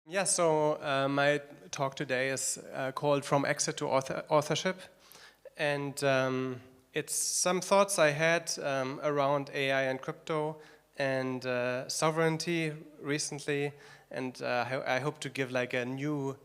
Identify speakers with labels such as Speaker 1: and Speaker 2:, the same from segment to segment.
Speaker 1: Yeah, so my talk today is called From Exit to Authorship. And it's some thoughts I had around AI and crypto and sovereignty recently. And I hope to give like a new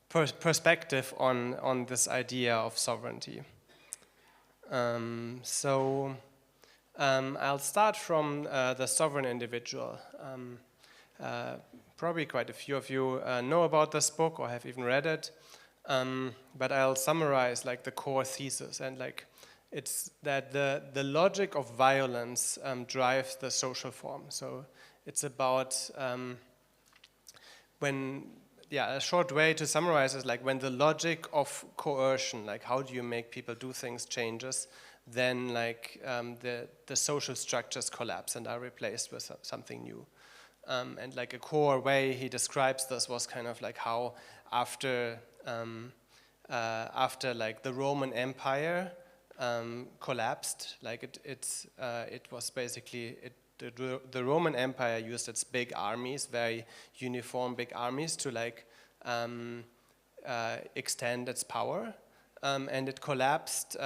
Speaker 1: perspective on this idea of sovereignty. I'll start from the sovereign individual. Probably quite a few of you know about this book or have even read it, but I'll summarize like the core thesis, and like it's that the logic of violence drives the social form. So it's about a short way to summarize is like when the logic of coercion, like how do you make people do things, changes, then like the social structures collapse and are replaced with something new. And like a core way he describes this was kind of like how after like the Roman Empire collapsed, like it was basically the Roman Empire used its big armies, very uniform big armies, to like extend its power, and it collapsed.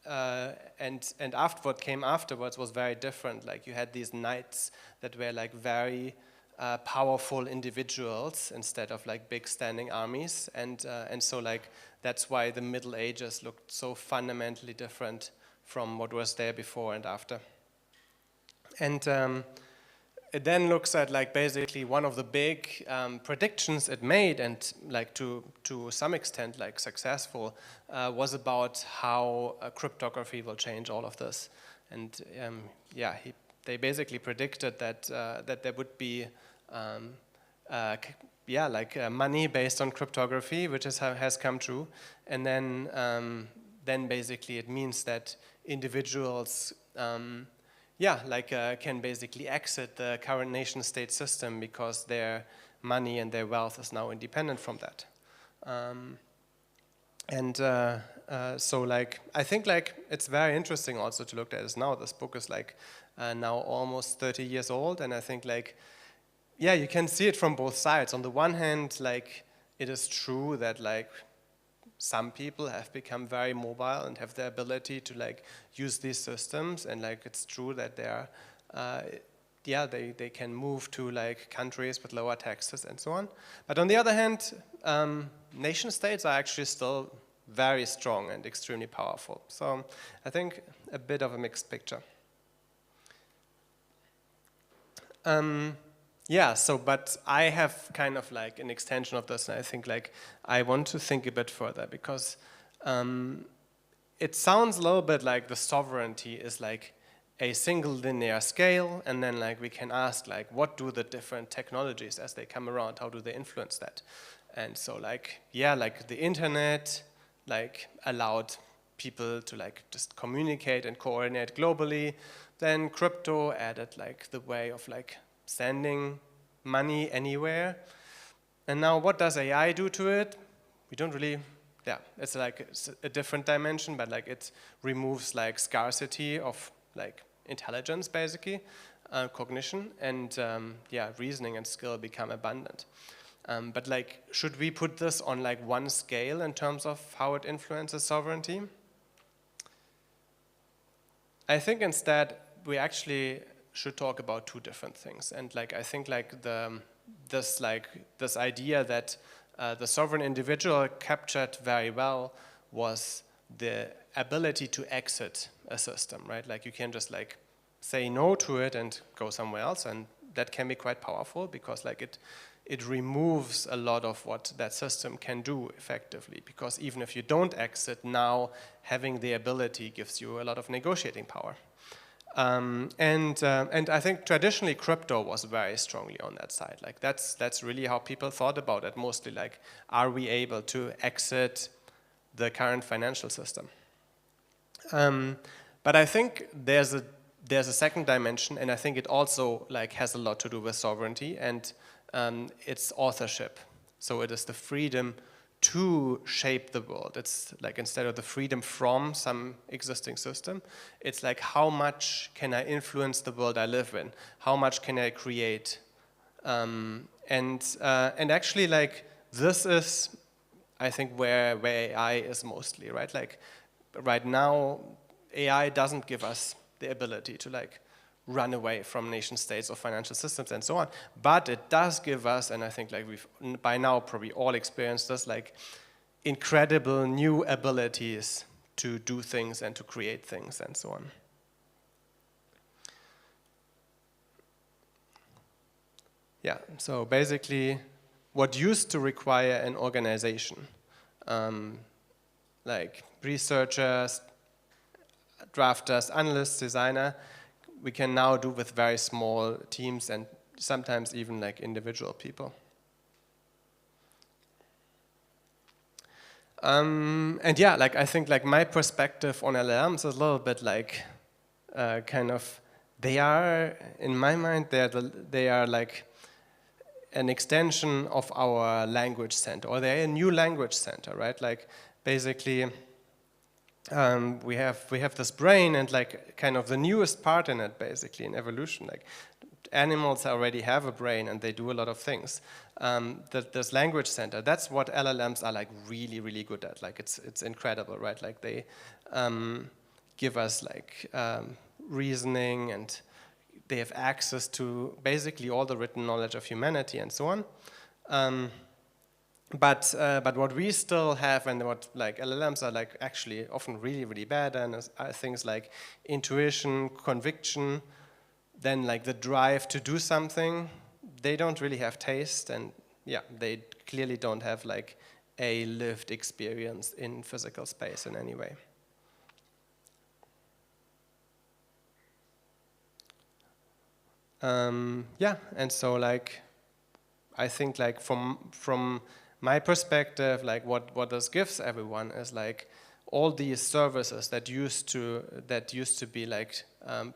Speaker 1: And what came afterwards was very different. Like you had these knights that were like very powerful individuals instead of like big standing armies, and so like that's why the Middle Ages looked so fundamentally different from what was there before and after. And it then looks at like basically one of the big predictions it made, and like to some extent like successful, was about how cryptography will change all of this. And they basically predicted that that there would be money based on cryptography, which has come true. And then basically it means that individuals can basically exit the current nation-state system because their money and their wealth is now independent from that. So like I think like it's very interesting also to look at this now. This book is like now almost 30 years old, and I think like you can see it from both sides. On the one hand, like it is true that like some people have become very mobile and have the ability to like use these systems, and like it's true that they can move to like countries with lower taxes and so on. But on the other hand, nation states are actually still very strong and extremely powerful. So I think a bit of a mixed picture. But I have kind of like an extension of this, and I think like I want to think a bit further, because it sounds a little bit like the sovereignty is like a single linear scale, and then like we can ask like what do the different technologies as they come around, how do they influence that? And so like like the internet like allowed people to like just communicate and coordinate globally. Then crypto added like the way of like sending money anywhere. And now what does AI do to it? We don't really, it's like a different dimension, but like it removes like scarcity of like intelligence basically, cognition, and reasoning and skill become abundant. But like, should we put this on like one scale in terms of how it influences sovereignty? I think instead we actually should talk about two different things. And like I think like this idea that the sovereign individual captured very well was the ability to exit a system, right? Like you can just like say no to it and go somewhere else, and that can be quite powerful because like it removes a lot of what that system can do effectively, because even if you don't exit now, having the ability gives you a lot of negotiating power. And I think traditionally crypto was very strongly on that side. Like that's really how people thought about it mostly. Like, are we able to exit the current financial system? But I think there's a second dimension, and I think it also like has a lot to do with sovereignty, and it's authorship. So it is the freedom to shape the world. It's like instead of the freedom from some existing system, it's like how much can I influence the world I live in? How much can I create And actually, like, this is, I think, where AI is mostly, right? Like, right now, AI doesn't give us the ability to, like, run away from nation states or financial systems and so on, but it does give us, and I think, like, we've by now probably all experienced this, like, incredible new abilities to do things and to create things and so on. Yeah, so basically, what used to require an organization, like researchers, drafters, analysts, designer, we can now do with very small teams and sometimes even like individual people. And yeah, like I think like my perspective on LLMs is a little bit like kind of, they are, in my mind, they are like an extension of our language center, or they're a new language center, right? Like basically, we have this brain, and like kind of the newest part in it, basically in evolution, like animals already have a brain and they do a lot of things. This language center, that's what LLMs are like really, really good at. Like it's incredible, right? Like they give us like reasoning, and they have access to basically all the written knowledge of humanity and so on. But what we still have, and what like LLMs are like actually often really, really bad at, are things like intuition, conviction, then like the drive to do something. They don't really have taste, and yeah, they clearly don't have like a lived experience in physical space in any way. Yeah, and so like I think like from my perspective, like what this gives everyone is like all these services that used to be like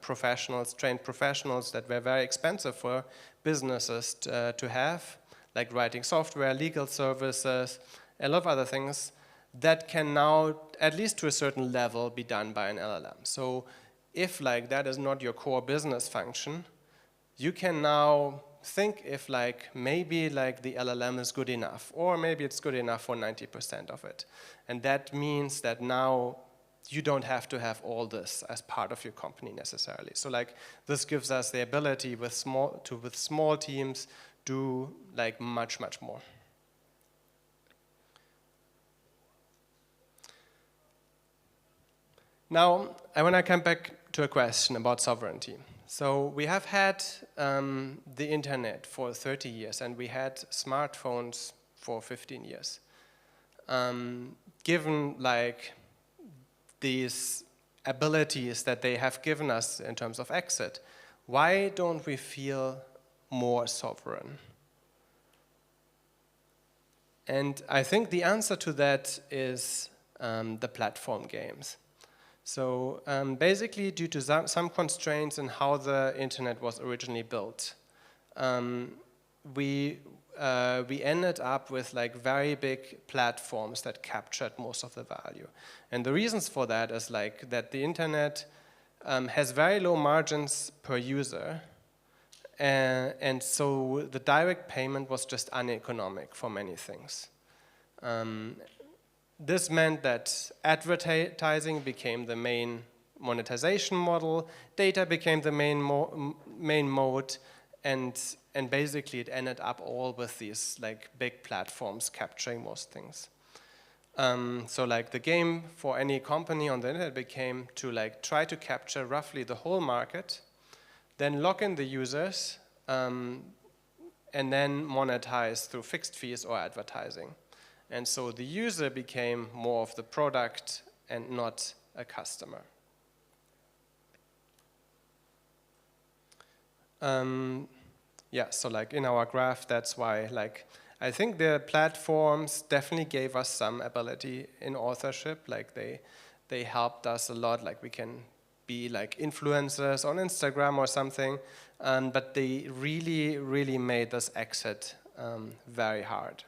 Speaker 1: professionals, trained professionals, that were very expensive for businesses to have, like writing software, legal services, a lot of other things, that can now, at least to a certain level, be done by an LLM. So if like that is not your core business function, you can now think if like maybe like the LLM is good enough, or maybe it's good enough for 90% of it. And that means that now you don't have to have all this as part of your company necessarily. So like this gives us the ability with small teams do like much, much more. Now, I want to come back to a question about sovereignty. So we have had the internet for 30 years, and we had smartphones for 15 years. Given like these abilities that they have given us in terms of exit, why don't we feel more sovereign? And I think the answer to that is the platform games. So basically, due to some constraints in how the internet was originally built, we ended up with like very big platforms that captured most of the value. And the reasons for that is like that the internet has very low margins per user, and so the direct payment was just uneconomic for many things. This meant that advertising became the main monetization model, data became the main mode, and basically it ended up all with these like big platforms capturing most things. So like the game for any company on the internet became to like try to capture roughly the whole market, then lock in the users, and then monetize through fixed fees or advertising. And so the user became more of the product and not a customer. Yeah, so like in our graph, that's why like I think the platforms definitely gave us some ability in authorship. Like they helped us a lot. Like we can be like influencers on Instagram or something, but they really, really made this exit very hard.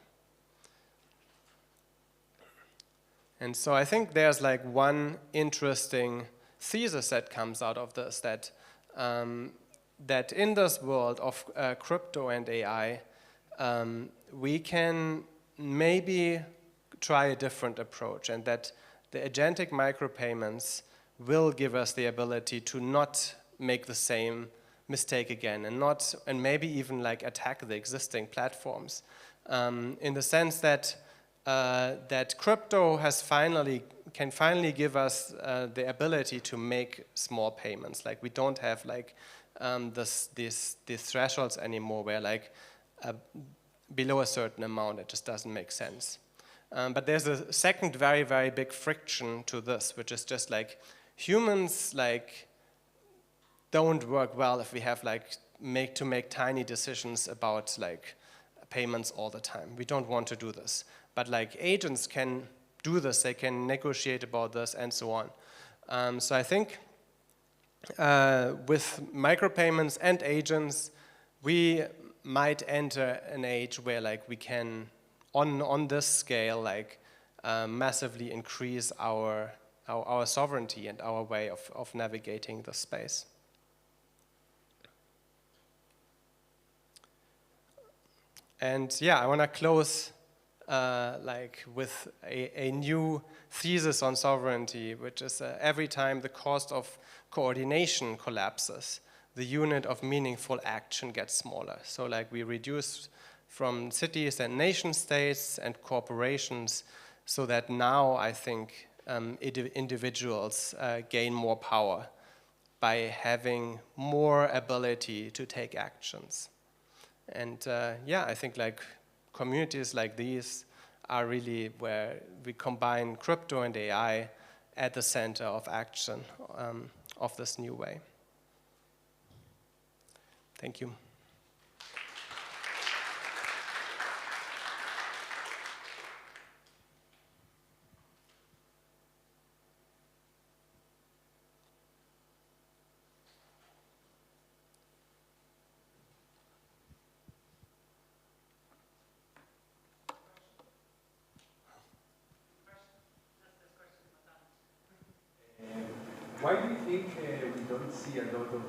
Speaker 1: And so I think there's like one interesting thesis that comes out of this, that that in this world of crypto and AI, we can maybe try a different approach, and that the agentic micropayments will give us the ability to not make the same mistake again, and maybe even like attack the existing platforms, in the sense that that crypto can finally give us the ability to make small payments. Like we don't have like these thresholds anymore, where like below a certain amount it just doesn't make sense. But there's a second very, very big friction to this, which is just like humans like don't work well if we have like make tiny decisions about like payments all the time. We don't want to do this. But like agents can do this, they can negotiate about this and so on. So I think with micropayments and agents, we might enter an age where like we can, on this scale, like massively increase our sovereignty and our way of navigating the space. And yeah, I want to close like with a new thesis on sovereignty, which is every time the cost of coordination collapses, the unit of meaningful action gets smaller. So like we reduce from cities and nation states and corporations, so that now I think individuals gain more power by having more ability to take actions. And yeah, I think like communities like these are really where we combine crypto and AI at the center of action of this new way. Thank you.
Speaker 2: Why do you think we don't see a lot of,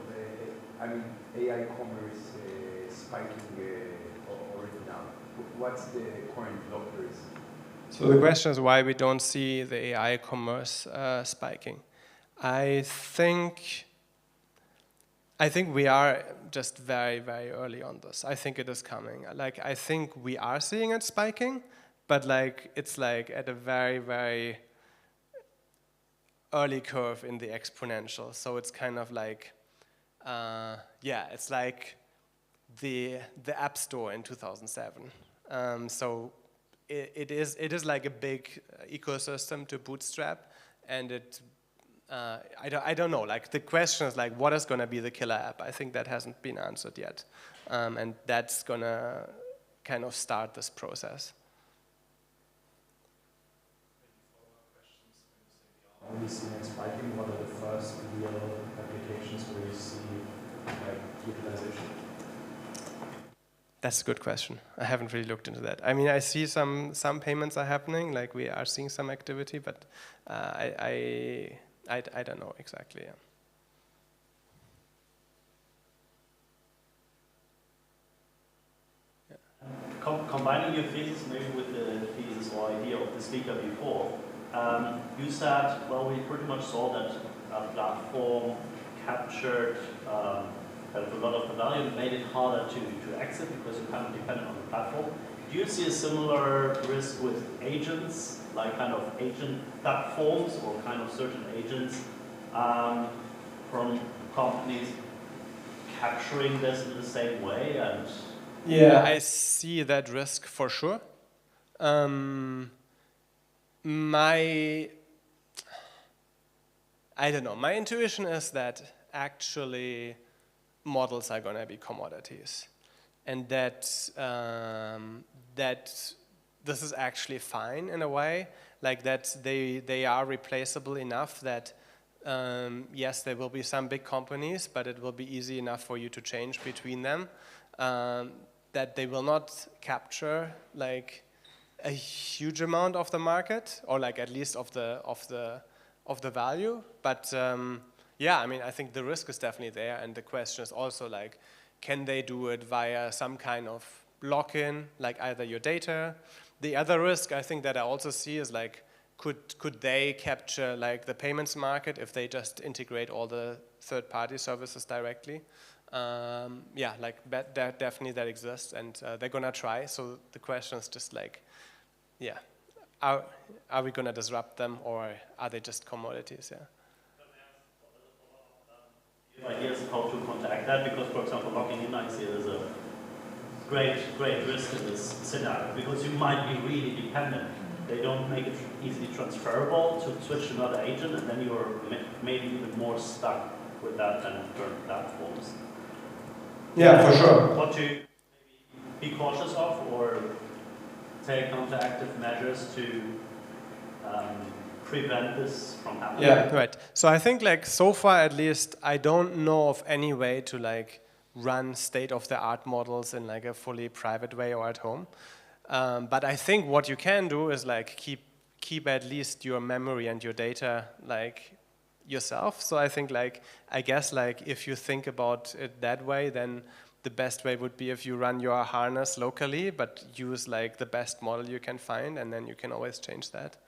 Speaker 2: AI commerce spiking already now? What's the current blockers?
Speaker 1: So the question is why we don't see the AI commerce spiking. I think we are just very, very early on this. I think it is coming. Like I think we are seeing it spiking, but like it's like at a very, very early curve in the exponential. So it's kind of like, yeah, it's like the App Store in 2007. So it is like a big ecosystem to bootstrap, and it. I don't know. Like the question is like, what is going to be the killer app? I think that hasn't been answered yet, and that's going to kind of start this process.
Speaker 3: Only seeing it spiking, what are the first real applications where you see like utilization?
Speaker 1: That's a good question. I haven't really looked into that. I mean, I see some payments are happening, like we are seeing some activity, but I don't know exactly. Yeah.
Speaker 4: Combining your thesis maybe with the thesis or idea of the speaker before, you said, well, we pretty much saw that a platform captured kind of a lot of the value and made it harder to exit because you're kind of dependent on the platform. Do you see a similar risk with agents, like kind of agent platforms or kind of certain agents from companies capturing this in the same way? And
Speaker 1: yeah, I see that risk for sure. I don't know. My intuition is that actually models are going to be commodities, and that this is actually fine in a way, like that they are replaceable enough that yes, there will be some big companies, but it will be easy enough for you to change between them. That they will not capture like a huge amount of the market, or like at least of the value. But yeah, I mean, I think the risk is definitely there, and the question is also like, can they do it via some kind of lock-in, like either your data? The other risk I think that I also see is like, could they capture like the payments market if they just integrate all the third-party services directly? Yeah, like that definitely that exists, and they're gonna try. So the question is just like, yeah, are we gonna disrupt them, or are they just commodities? Yeah.
Speaker 4: Ideas how to contact that, because for example logging in, I see it as a great risk in this scenario, because you might be really dependent. They don't make it easily transferable to switch to another agent, and then you're maybe even more stuck with that than current platforms.
Speaker 1: Yeah, for sure.
Speaker 4: What to maybe be cautious of, or take counteractive measures to prevent this from happening?
Speaker 1: Yeah, right. So I think like so far at least I don't know of any way to like run state-of-the-art models in like a fully private way or at home. But I think what you can do is like keep at least your memory and your data like yourself. So I think like, I guess like if you think about it that way, then the best way would be if you run your harness locally, but use like the best model you can find, and then you can always change that.